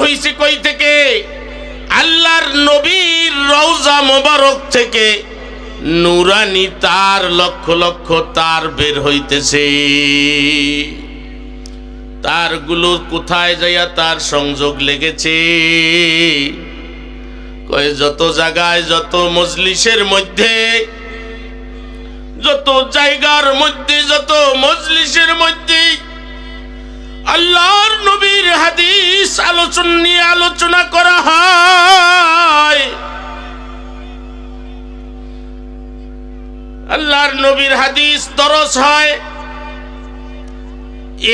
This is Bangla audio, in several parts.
হইছে কই থেকে? আল্লাহর নবীর রওজা মোবারক থেকে নূরানি তার, লক্ষ লক্ষ তার বের হইতেছে। তারগুলো কোথায় যাইয়া তার সংযোগ লেগেছে? কয় যত জায়গায়, যত মজলিসের মধ্যে, যত জায়গার মধ্যে, যত মজলিসের মধ্যে আল্লাহর নবীর হাদিস আলোচনা করা হয়, আল্লাহর নবীর হাদিস দরস হয়,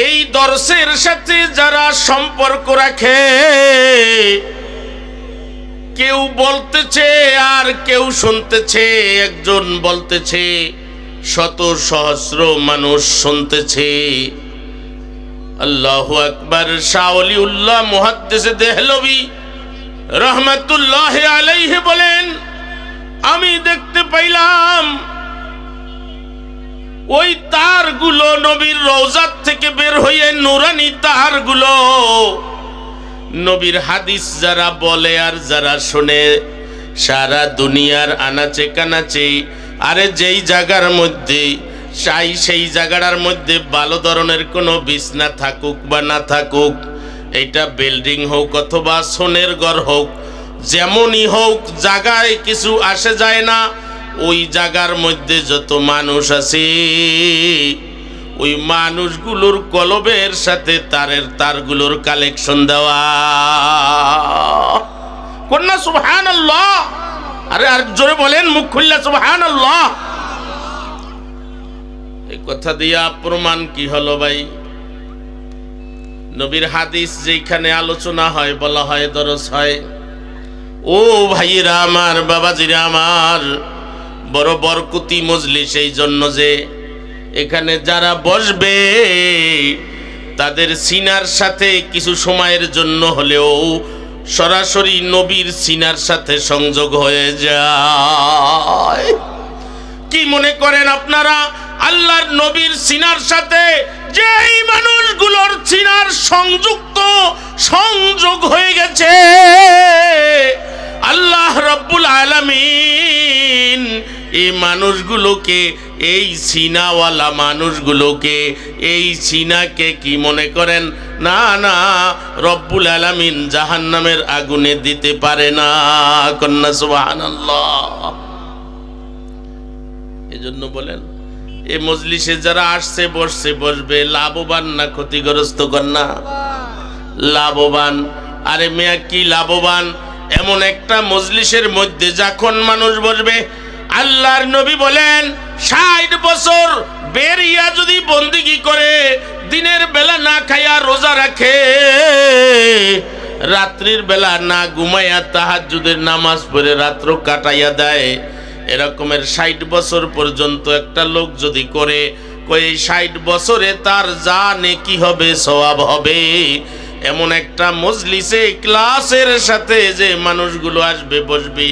এই দর্শের সাথে যারা সম্পর্ক রাখে, কেউ বলতেছে আর কেউ শুনতেছে, একজন বলতেছে শত সহস্র মানুষ শুনতেছে। আল্লাহু আকবার। শাহ ওলিউল্লাহ মুহাদ্দিস দেহলভী রহমাতুল্লাহ আলাইহি বলেন, আমি দেখতে পাইলাম ওই তারগুলো নবীর রওজাত থেকে বের হয়ে নূরানি তারগুলো নবীর হাদিস যারা বলে আর যারা শুনে, সারা দুনিয়ার আনাচে কানাচে, আরে যেই জায়গার মধ্যে চাই সেই জায়গাটার মধ্যে ভালো ধরনের কোনো বিছনা থাকুক বা না থাকুক, এটা বিল্ডিং হোক অথবা সোনের ঘর হোক, যেমনই হোক, জায়গায় কিছু আসে যায় না। ওই জায়গার মধ্যে যত মানুষ আছে, ওই মানুষগুলোর কলবের সাথে তারগুলোর কালেকশন দেওয়া। কন্যা সুবহানাল্লাহ। আরে আর জোরে বলেন, মুখ খুললা সুবহানাল্লাহ। এই কথা দিয়া প্রমাণ কি হলো ভাই? নবীর হাদিস যেখানে আলোচনা হয়, বলা হয়, দরস হয়, ও ভাইরা আমার, বাবাজিরা আমার, বড় বরকতি মজলিস এই জন্য যে এখানে যারা বসবে তাদের সিনার সাথে কিছু সময়ের জন্য হলেও সরাসরি নবীর সিনার সাথে সংযোগ হয়ে যায়। কি মনে করেন আপনারা? আল্লাহর নবীর সিনার সাথে যেই মানুষগুলোর সিনার সংযোগ হয়ে গেছে, আল্লাহ রাব্বুল আলামিন এই মানুষগুলোকে, এই সিনাওয়ালা মানুষগুলোকে, এই সিনাকে কি মনে করেন? না না, রব্বুল আলামিন জাহান্নামের আগুনে দিতে পারে না। কন্যা সুবহানাল্লাহ। এজন্য বলেন, এই মজলিসে যারা আসছে, বসবে, লাভবান না ক্ষতিগ্রস্ত? কন্যা লাভবান। আরে মেয়া কি লাভবান? এমন একটা মজলিসের মধ্যে যখন মানুষ বসবে, আল্লাহর নবী বলেন ৬০ বছর বেরিয়া যদি বন্দিগি করে, দিনের বেলা না খাইয়া রোজা রাখে, রাত্রির বেলা না ঘুমাইয়া তাহাজ্জুদের নামাজ পড়ে রাত্র কাটাইয়া দেয়, এরকমের ৬০ বছর পর্যন্ত একটা লোক যদি করে, কই ৬০ বছরে তার যা নেকি হবে, সওয়াব হবে। এমন একটা মজলিসে ক্লাসের সাথে যে মানুষগুলো আসবে, বসবে,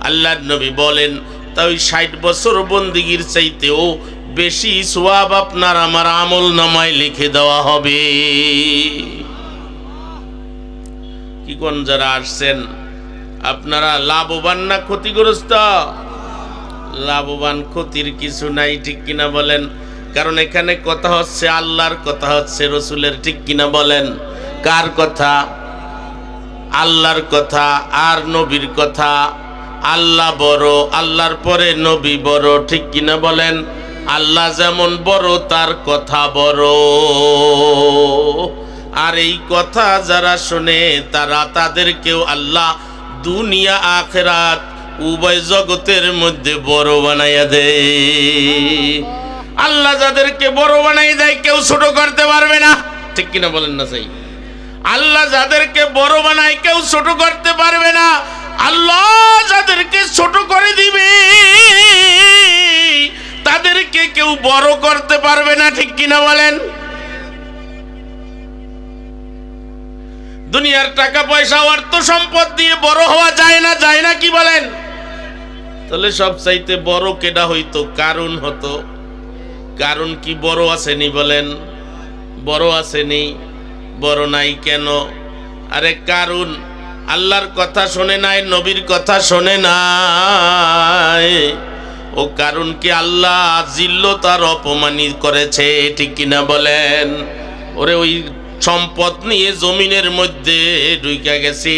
আল্লাহর নবী বলেন তাই ৬০ বছর বন্দিগির চাইতেও বেশি সওয়াব আপনার আমার আমল নামায় লিখে দেওয়া হবে। কি কোন যারা আসছেন আপনারা লাভবান না ক্ষতিগ্রস্ত? লাভবান, ক্ষতির কিছু নাই, ঠিক কিনা বলেন? কারণ এখানে কথা হচ্ছে আল্লাহর, কথা হচ্ছে রসুলের, ঠিক কিনা বলেন? কার কথা? আল্লাহর কথা আর নবীর কথা। আল্লাহ বড়, আল্লাহর পরে নবী বড়, ঠিক কিনা বলেন? আল্লাহ যেমন বড়, তার কথা বড়। আর এই কথা যারা শোনে তাদেরকেও আল্লাহ দুনিয়া আখিরাত উভয় জগতের মধ্যে বড় বানাইয়া দেয়। আল্লাহ যাদেরকে বড় বানাই দেয় কেউ ছোট করতে পারবে না, ঠিক কিনা বলেন না? সেই আল্লাহ যাদেরকে বড় বানায় কেউ ছোট করতে পারবে না। আল্লাহ যাদেরকে ছোট করে দিবে তাদেরকে কেউ বড় করতে পারবে না, ঠিক কিনা বলেন? দুনিয়ার টাকা পয়সা অর্থ সম্পদ দিয়ে বড় হওয়া যায় না, যায় না, কি বলেন? তাহলে সবচাইতে বড় কেডা হইতো? কারুন হতো। কারুন কি বড় আসেনি? বলেন, বড় আসেনি? বড় নাই কেন? আরে কারুন আল্লাহর কথা শোনে নাই, নবীর কথা শোনে নাই। ও কারুনকে আল্লাহ জিল্লত আর অপমানিত করেছে, ঠিক কিনা বলেন? ওরে ওই সম্পদ নিয়ে জমিনের মধ্যে ঢুইকা গেছি,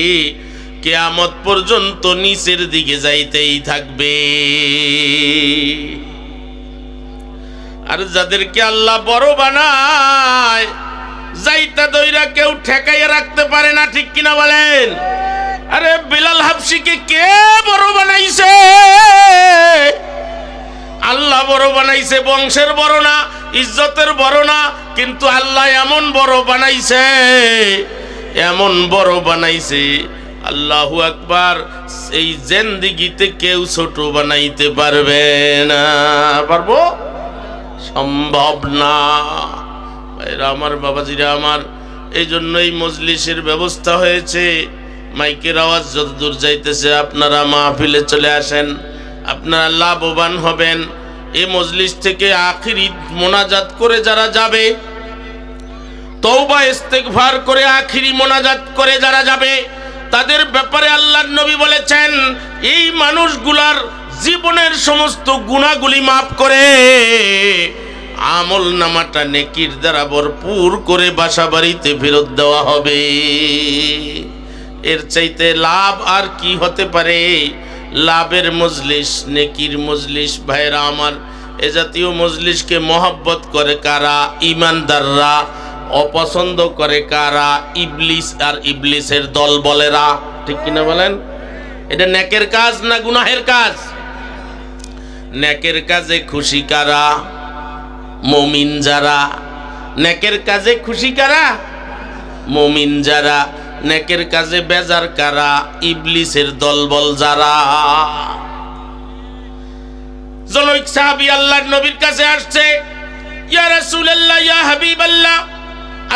কিয়ামত পর্যন্ত নিচের দিকে যাইতেই থাকবে। আর যাদেরকে আল্লাহ বড় বানায়, যাইতা দইরা কেউ ঠেকাইয়া রাখতে পারে না, ঠিক কিনা বলেন? আরে বিলাল হাবশিকে কে বড় বানাইছে? আল্লাহ বড় বানাইছে। বংশের বড় না, ইজ্জতের বড় না, কিন্তু আল্লাহ এমন বড় বানাইছে, এমন বড় বানাইছে, আল্লাহু আকবার, এই জিন্দেগিতে কেউ ছোট বানাইতে পারবে না। পারবো? সম্ভব না। ভাইরা আমার, বাবাজিরা আমার, এই জন্যই মজলিসের ব্যবস্থা হয়েছে। মাইকের আওয়াজ যতদূর যাইতেছে আপনারা মাহফিলে চলে আসেন, আপনারা লাভবান হবেন। এই মজলিস থেকে আখিরি মোনাজাত করে যারা যাবে, তওবা ইস্তেগফার করে আখিরি মোনাজাত করে যারা যাবে, তাদের ব্যাপারে আল্লাহর নবী বলেছেন এই মানুষগুলার জীবনের সমস্ত গুনাহগুলি মাফ করে আমল নামাটা নেকির দ্বারা ভরপুর করে বাসা বাড়িতে ফেরত দেওয়া হবে। এর চাইতে লাভ আর কি হতে পারে? লাভের মজলিস, নেকির মজলিস। ভাইরা আমার, এ জাতীয় মজলিসকে মহব্বত করে কারা? ইমানদাররা। অপছন্দ করে কারা? ইবলিস আর ইবলিসের দল বলেরা, ঠিক কিনা বলেন? এটা নেকের কাজ না গুনাহের কাজ? নেকের কাজে খুশি কারা? মুমিন যারা। নেকের কাজে খুশি কারা? মুমিন যারা। নেকের কাজে বেজার কারা? ইবলিসের দলবল যারা। জনৈক সাহাবী আল্লাহর নবীর কাছে আসছে, ইয়া রাসূলুল্লাহ, ইয়া হাবিবাল্লাহ,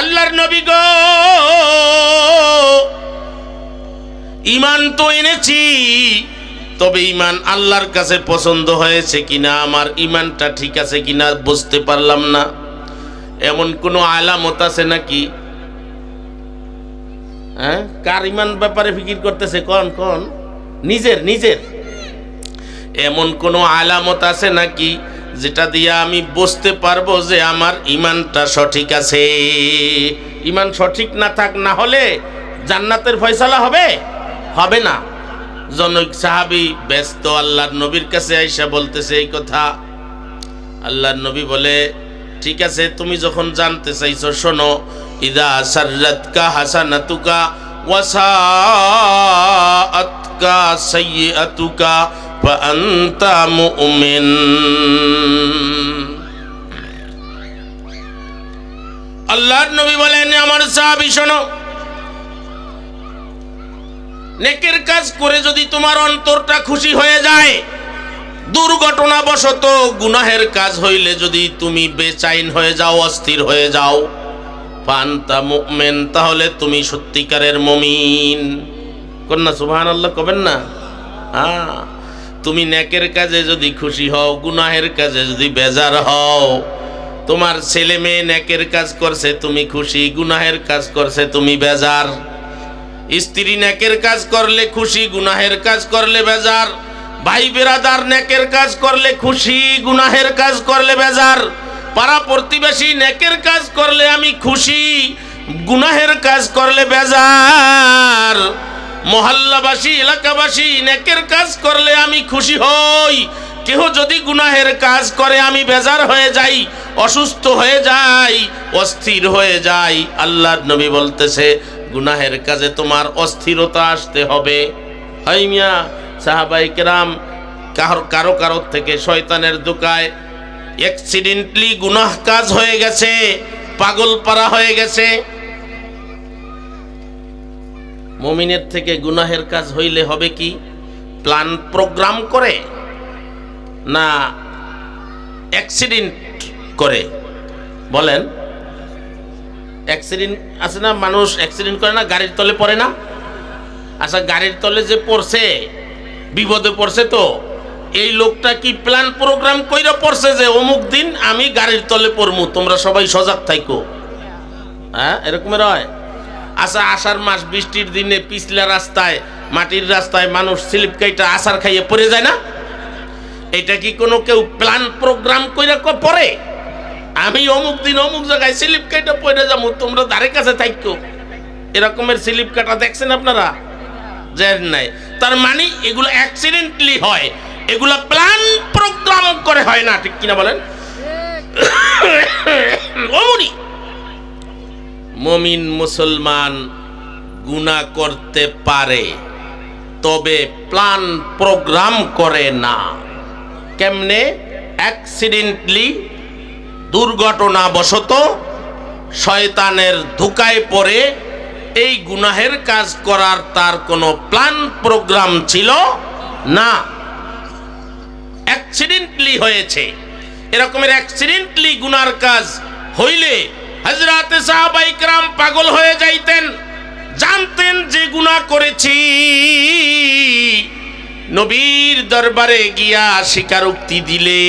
আল্লাহর নবী গো, ঈমান তো এনেছি, তবে ঈমান আল্লাহর কাছে পছন্দ হয়েছে কিনা, আমার ঈমানটা ঠিক আছে কিনা বুঝতে পারলাম না। এমন কোনো আলামত আছে নাকি? হ্যাঁ, কার ঈমান ব্যাপারে ফিকির করতেছে? কোন নিজের। এমন কোনো আলামত আছে নাকি যেটা দিয়ে আমি বুঝতে পারবো যে আমার ঈমানটা সঠিক আছে? ঈমান সঠিক না হলে জান্নাতের ফয়সালা হবে না। জনৈক সাহাবী ব্যস্ত আল্লাহর নবীর কাছে আইসা বলতেছে এই কথা। আল্লাহর নবী বলে, ঠিক আছে, তুমি যখন জানতে চাইছো শোনো, ইদা সাররাতকা হাসানাতুকা ওয়া সাআতকা সাইয়্যাতুকা ফা আনতা মুমিন। আল্লাহর নবী বলেন, আমার সাহাবী শোনো, নেকের কাজ করে যদি তোমার অন্তরটা খুশি হয়ে যায়, দুর্ঘটনাবশত গুনাহের কাজ হইলে যদি তুমি বেচাইন হয়ে যাও, অস্থির হয়ে যাও, ফান্তা মুমিন, তাহলে তুমি সত্যিকারের মুমিন। কন্যা সুবহানাল্লাহ কবেন না? হ্যাঁ, তুমি নেকের কাজে যদি খুশি হও, গুনাহের কাজে যদি বেজার হও, তোমার ছেলে মেয়ে নেকের কাজ করছে তুমি খুশি, গুনাহের কাজ করছে তুমি বেজার। স্ত্রী নেকের কাজ করলে খুশি, গুনাহের কাজ করলে বেজার। ভাই বেরাদার নেকের কাজ করলে খুশি, গুনাহের কাজ করলে বেজার। পাড়া প্রতিবেশী নেকের কাজ করলে আমি খুশি, গুনাহের কাজ করলে বেজার। মহল্লাবাসী, এলাকাবাসী নেকের কাজ করলে আমি খুশি হই। কেহ যদি গুনাহের কাজ করে আমি বেজার হয়ে যাই, অসুস্থ হয়ে যাই, অস্থির হয়ে যাই। আল্লাহর নবী বলতেছে গুনাহের কাজে তোমার অস্থিরতা আসতে হবে। হাই মিয়া, সাহাবায়ে কেরাম কারো থেকে শয়তানের ধোঁকায় অ্যাক্সিডেন্টলি গুনাহ কাজ হয়ে গেছে, পাগল পারা হয়ে গেছে। মুমিনের থেকে গুনাহের কাজ হইলে হবে কি? প্ল্যান প্রোগ্রাম করে না অ্যাক্সিডেন্ট করে? বলেন, অ্যাক্সিডেন্ট আছে না? মানুষ অ্যাক্সিডেন্ট করে না, গাড়ির তলে পড়ে না? আচ্ছা, গাড়ির তলে যে পড়ছে, বিপদে পড়ছে, তো এই লোকটা কি প্ল্যান প্রোগ্রাম কইরা পড়ছে যে অমুক দিন আমি গাড়ির তলে পড়মু, তোমরা সবাই সজাগ থাইকো? হ্যাঁ, এরকমের হয়। আচ্ছা, আষাঢ় মাস বৃষ্টির দিনে পিছলা রাস্তায়, মাটির রাস্তায় মানুষ স্লিপ কাইটা আছাড় খাইয়ে পড়ে যায় না? এটা কি কোনো কেউ প্ল্যান প্রোগ্রাম কইরা পড়ে? আমি অমুক দিন অমুক জায়গায় স্লিপ কাইটা পড়ে যাবো, তোমরা ধারে কাছে থাকো, এরকমের স্লিপ কাটা দেখছেন আপনারা? জানেন নাই? তার মানে এগুলো অ্যাক্সিডেন্টলি হয়, এগুলো প্ল্যান প্রোগ্রাম করে হয় না, ঠিক কিনা বলেন? অমনি মুমিন মুসলমান গুনাহ করতে পারে, তবে প্ল্যান প্রোগ্রাম করে না। কেমনে? অ্যাক্সিডেন্টলি, দুর্ঘটনাবশত, শয়তানের ধোঁকায় পড়ে এই গুনাহের কাজ করার তার কোনো প্ল্যান প্রোগ্রাম ছিল না, অ্যাক্সিডেন্টলি হয়েছে। এরকমের অ্যাক্সিডেন্টলি গুনার কাজ হইলে হযরতে সাহাবায়ে কেরাম পাগল হয়ে যাইতেন, জানতেন যে গুনাহ করেছি, নবীর দরবারে গিয়া স্বীকারোক্তি দিলে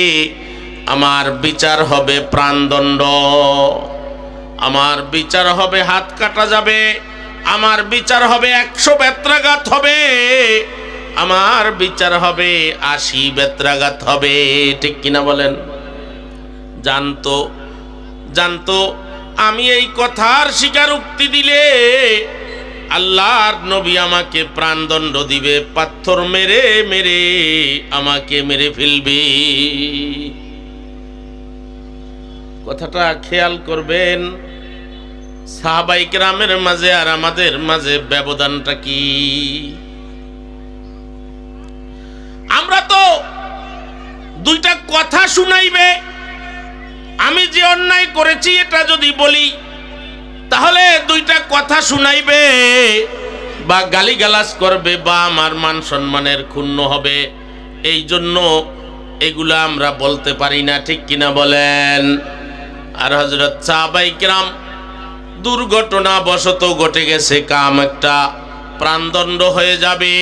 আমার বিচার হবে প্রাণদণ্ড, আমার বিচার হবে হাত কাটা যাবে, আমার বিচার হবে 100 বেত্রাঘাত হবে, আমার বিচার হবে 80 বেত্রাঘাত হবে, ঠিক কিনা বলেন? জানতো আমি এই কথার স্বীকারোক্তি দিলে আল্লাহর নবী আমাকে প্রাণদণ্ড দিবে, পাথর মেরে মেরে আমাকে মেরে ফেলবে। কথাটা খেয়াল করবেন। সাহাবায়ে কেরামের মাঝে আর আমাদের মাঝে ব্যবধানটা কি? আমরা তো দুইটা কথা শুনাইবে, আমি যে অন্যায় করেছি এটা যদি বলি তাহলে দুইটা কথা শুনাইবে, বা গালিগালাজ করবে, বা আমার মান সম্মানের ক্ষুণ্ণ হবে, এই জন্য এগুলা আমরা বলতে পারি না, ঠিক কিনা বলেন? আর হযরত সাহাবায়ে কেরাম দুর্ঘটনাবশত ঘটে গেছে কাম একটা, প্রাণদণ্ড হয়ে যাবে,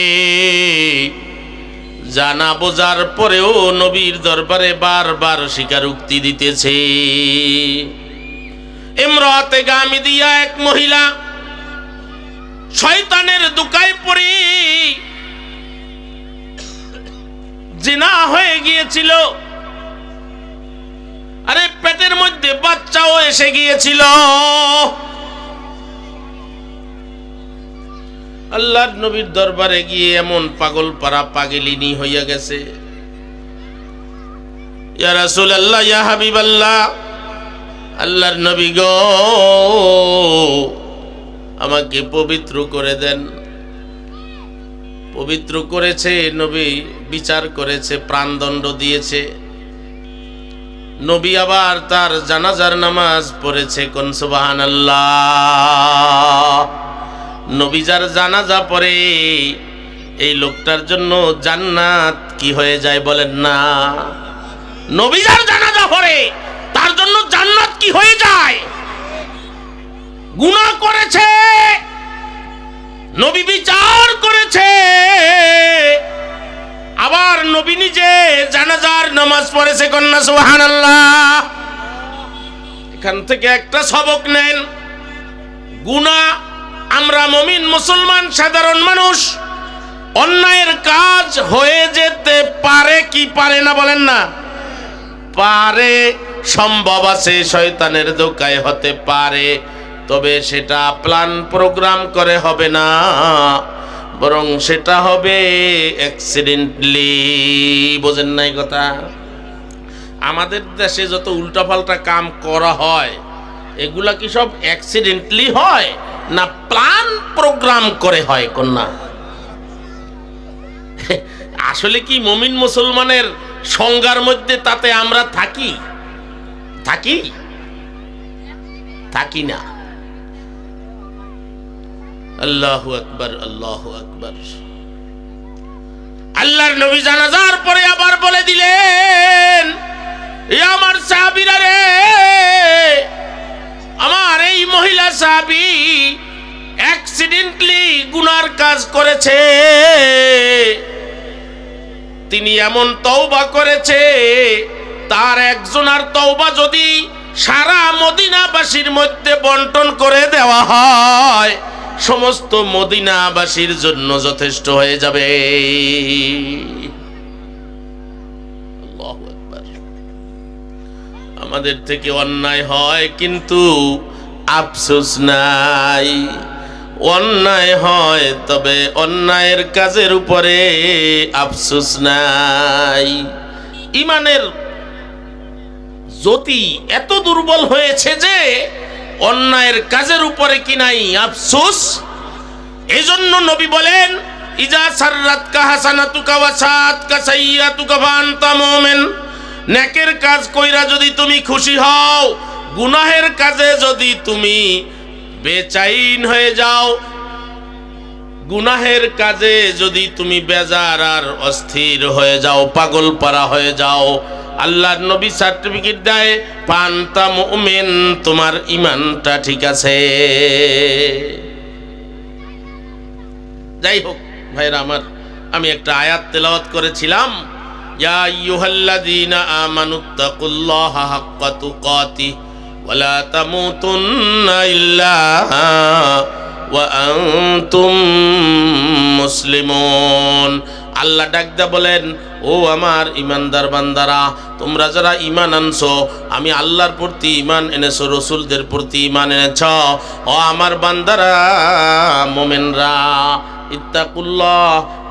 জানা বোঝার পরেও নবীর দরবারে বারবার স্বীকারোক্তি দিতেছে। ইমরাতে গামিদিয়া এক মহিলা শয়তানের ধোঁকায় পড়ে জিনা হয়ে গিয়েছিল, আরে পেটের মধ্যে বাচ্চাও এসে গিয়েছিল। আল্লাহর নবীর দরবারে গিয়ে এমন পাগল পারা পাগলিনী হইয়া গেছে, ইয়া রাসূলুল্লাহ, ইয়া হাবিবাল্লাহ, আল্লাহর নবী গো, আমাকে পবিত্র করে দেন। পবিত্র করেছে নবী, বিচার করেছে, প্রাণদণ্ড দিয়েছে। নবী আবার তার জানাজার নামাজ পড়েছে, কোন সুবহানাল্লাহ। নবী যার জানাজা পড়ে এই লোকটার জন্য জান্নাত কি হয়ে যায় বলেন না? নবী যার জানাজা পড়ে তার জন্য জান্নাত কি হয়ে যায়? গুনাহ করেছে, নবী বিচার করেছে, আবার নবী নিজে জানাজার নামাজ পড়েছে, কন্যা সুবহানাল্লাহ। এখান থেকে একটা সবক নেন, গুনাহ, আমরা মুমিন মুসলমান সাধারণ মানুষ, অন্যায়ের কাজ হয়ে যেতে পারে কি পারে না বলেন না? পারে, সম্ভব আছে, শয়তানের ধোঁকায় হতে পারে, তবে সেটা প্ল্যান প্রোগ্রাম করে হবে না, বরং সেটা হবে অ্যাক্সিডেন্টলি। বোঝেন নাই কথা? আমাদের দেশে যত উল্টাপাল্টা কাম করা হয় এগুলা কি সব অ্যাক্সিডেন্টলি হয় না প্ল্যান প্রোগ্রাম করে হয়? কন্যা, আসলে কি মুমিন মুসলমানের সংজ্ঞার মধ্যে তাতে আমরা থাকি? থাকি না। আল্লাহু আকবার, আল্লাহু আকবার। আল্লাহর নবী জানাজার পরে আবার বলে দিলেন, এ আমার সাহাবীরা রে, আমার এই মহিলা সাহাবী অ্যাক্সিডেন্টলি গুনার কাজ করেছে, তিনি এমন তওবা করেছে, তার একজনের তওবা যদি সারা মদিনাবাসীর মধ্যে বন্টন করে দেওয়া হয় সমস্ত মদিনাবাসীর জন্য যথেষ্ট হয়ে যাবে। আল্লাহু আকবার। আমাদের থেকে অন্যায় হয় কিন্তু আফসোস নাই, অন্যায় হয় তবে অন্যায়ের কাজের উপরে আফসোস নাই। ইমানের জ্যোতি এত দুর্বল হয়েছে যে অন্যায়ের কাজের উপরে কি নাই আফসোস। এজন্য নবী বলেন, ইজা সাররাতকা হাসানাতুকা ওয়া সাআতকা সাইয়্যাতুকা ফাআনতা মুমিন। নেকের কাজ কইরা যদি তুমি খুশি হও, গুনাহের কাজে যদি তুমি বেচাইন হয়ে যাও, গুনাহের কাজে যদি তুমি বেজার আর অস্থির হয়ে যাও, পাগল পারা হয়ে যাও, আল্লাহর নবী সার্টিফিকেট দেয় ফাআনতা মুমিন, তোমার ঈমানটা ঠিক আছে। যাই হোক ভাইরা আমার, আমি একটা আয়াত তেলাওয়াত করেছিলাম, ইয়া আইয়ুহাল্লাযীনা আমানুত্তাকুল্লাহা হাক্কা তুকাতিহি ওয়া লা তামুতুন্না ইল্লা ওয়া আনতুম মুসলিমুন। আল্লাহ ডাকদা বলেন, ও আমার ইমানদার বান্দারা, তোমরা যারা ঈমান আনছো, আমি আল্লাহর প্রতি ঈমান এনেছো, রাসূলদের প্রতি ঈমান এনেছো, ও আমার বান্দারা মুমিনরা, ইত্তাকুল্লাহ,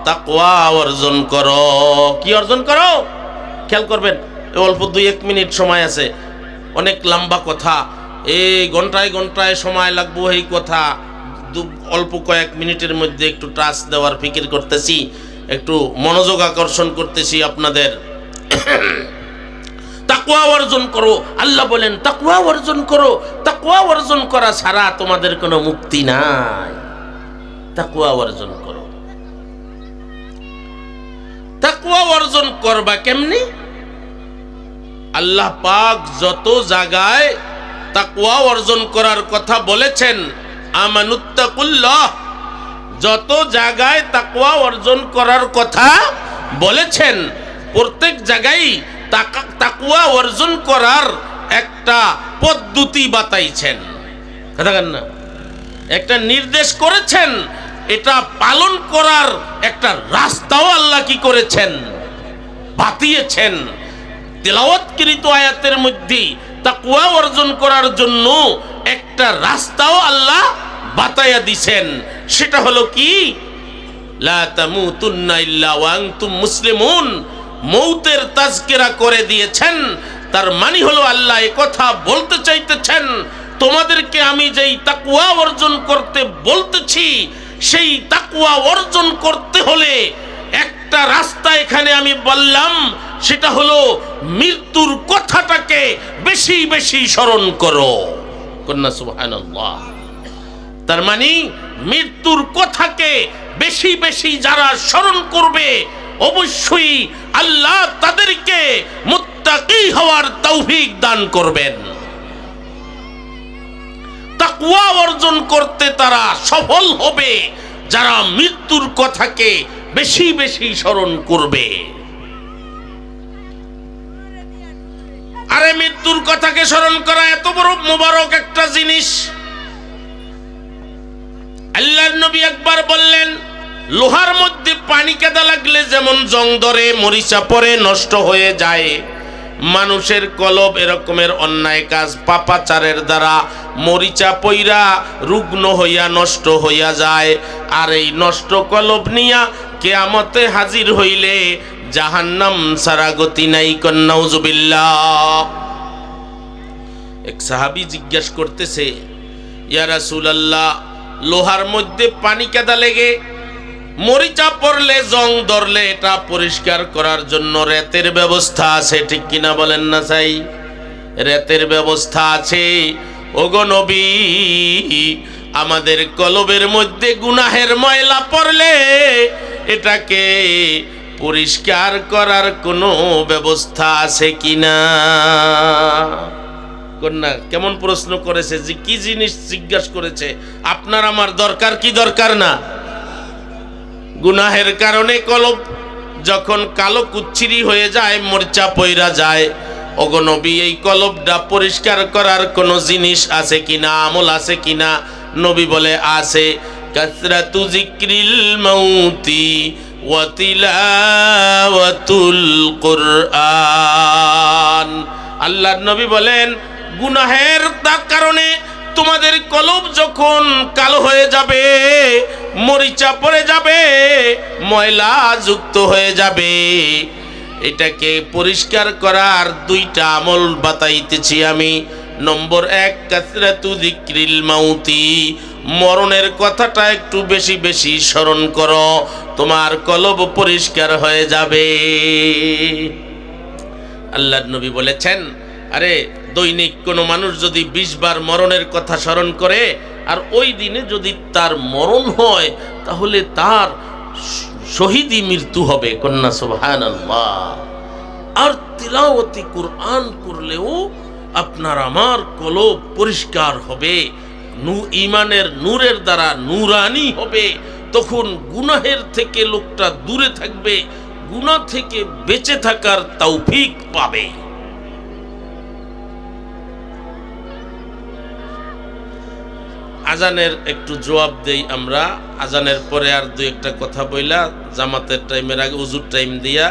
তাকওয়া অর্জন করো। কি অর্জন করো? খেয়াল করবেন, অল্প 2-1 মিনিট সময় আছে, অনেক লম্বা কথা, এই ঘন্টায় ঘন্টায় সময় লাগবো এই কথা, অল্প কয়েক মিনিটের মধ্যে একটু টাচ দেওয়ার ফিকির করতেছি, একটু মনোযোগ আকর্ষণ করতেছি আপনাদের। তাকওয়া অর্জন করো, আল্লাহ বলেন তাকওয়া অর্জন করো। তাকওয়া অর্জন করা ছাড়া তোমাদের কোনো মুক্তি নাই। তাকওয়া অর্জন করো। তাকওয়া অর্জন করবা কেমনি? আল্লাহ পাক যত জায়গায় তাকওয়া অর্জন করার কথা বলেছেন, আমানুত্তাকুল্লাহ, যত জায়গায় তাকওয়া অর্জন করার কথা বলেছেন, প্রত্যেক জায়গায় তাকওয়া অর্জন করার একটা পদ্ধতি বাতাইছেন, কথা বলেন না, একটা নির্দেশ করেছেন, এটা পালন করার একটা রাস্তাও আল্লাহ কি করেছেন? বাতিয়েছেন। তেলাওয়াতকৃত আয়াতের মধ্যে তাকওয়া অর্জন করার জন্য একটা রাস্তাও আল্লাহ বাতায়া দিছেন। সেটা হলো কি? লা তামুতুন্না ইল্লা ওয়া আনতুম মুসলিমুন। মৌতের তাজকিরা করে দিয়েছেন। তার মানে হলো আল্লাহ এই কথা বলতে চাইতেছেন, তোমাদেরকে আমি যেই তাকওয়া অর্জন করতে বলতেছি, সেই তাকওয়া অর্জন করতে হলে একটা রাস্তা এখানে আমি বললাম, সেটা হলো মৃত্যুর কথাটাকে বেশি বেশি স্মরণ করো। কন্যা সুবহানাল্লাহ। তার মানে মৃত্যুর কথাকে বেশি বেশি যারা স্মরণ করবে, অবশ্যই আল্লাহ তাদেরকে মুত্তাকি হওয়ার তৌফিক দান করবেন। তাকওয়া অর্জন করতে তারা সফল হবে যারা মৃত্যুর কথাকে বেশি বেশি স্মরণ করবে। আরে মৃত্যুর কথাকে স্মরণ করা এত বড় মোবারক একটা জিনিস। আল্লাহর নবী একবার বললেন, লোহার মধ্যে পানি কাদা লাগলে যেমন জং ধরে, মরিচা পড়ে, নষ্ট হয়ে যায়, মানুষের কলব এরকমের অন্যায় কাজ পাপাচারের দ্বারা মরিচা পইরা রুগ্ন হইয়া নষ্ট হইয়া যায়। আর এই নষ্ট কলব নিয়া কিয়ামতে হাজির হইলে জাহান্নাম ছাড়া গতি নাই। নাউজুবিল্লাহ। এক সাহাবী জিজ্ঞাসা করতেছে, ইয়া রাসূলুল্লাহ, লোহার মধ্যে পানি কাদা লেগে মরিচা পড়লে, জং ধরলে, এটা পরিষ্কার করার জন্য রেতের ব্যবস্থা আছে, ঠিক কিনা বলেন না? চাই রেতের ব্যবস্থা আছে। ওগো নবী, আমাদের কলবের মধ্যে গুনাহের ময়লা পড়লে এটাকে পরিষ্কার করার কোনো ব্যবস্থা আছে কিনা? কন্যা কেমন প্রশ্ন করেছে, যে কি জিনিস জিজ্ঞাসা করেছে। আপনার আমার দরকার কি দরকার না? গুনাহের কারণে কলব যখন কালো কুচ্ছিরি হয়ে যায়, মরিচা পইরা যায়, ওগো নবী, এই কলবটা পরিষ্কার করার কোনো জিনিস আছে কিনা, আমল আছে কিনা? নবী বলে আছে। কাসরাতু যিকরিল মাউতি ওয়া তিলাওয়াতুল কুরআন। আল্লাহর নবী বলেন, গুনাহের কারণে তোমাদের কলব যখন কালো হয়ে যাবে, মরিচা পড়ে যাবে, ময়লা যুক্ত হয়ে যাবে, এটাকে পরিষ্কার করার দুইটা আমল বাতাইতেছি আমি। নম্বর 1, কাসরাতু যিকরিল মাউতি, মরণের কথাটা একটু বেশি বেশি স্মরণ করো, তোমার কলব পরিষ্কার হয়ে যাবে। আল্লাহর নবী বলেছেন, আরে দৈনিক কোনো মানুষ যদি 20 বার মরণের কথা স্মরণ করে, আর ওই দিনে যদি তার মরণ হয়, তাহলে তার শহীদি মৃত্যু হবে। কন্যা সুবহানাল্লাহ। আর তিলাওয়াতি কুরআন করলেও আপনার আমার কলব পরিষ্কার হবে, ঈমানের নূরের দ্বারা নূরানি হবে। তখন গুনাহের থেকে লোকটা দূরে থাকবে, গুনাহ থেকে বেঁচে থাকার তৌফিক পাবে। আজানের একটু জবাব দেই আমরা। আজানের পরে আর দুই একটা কথা বইলা জামাতের টাইমের আগে উজুর টাইম দিয়া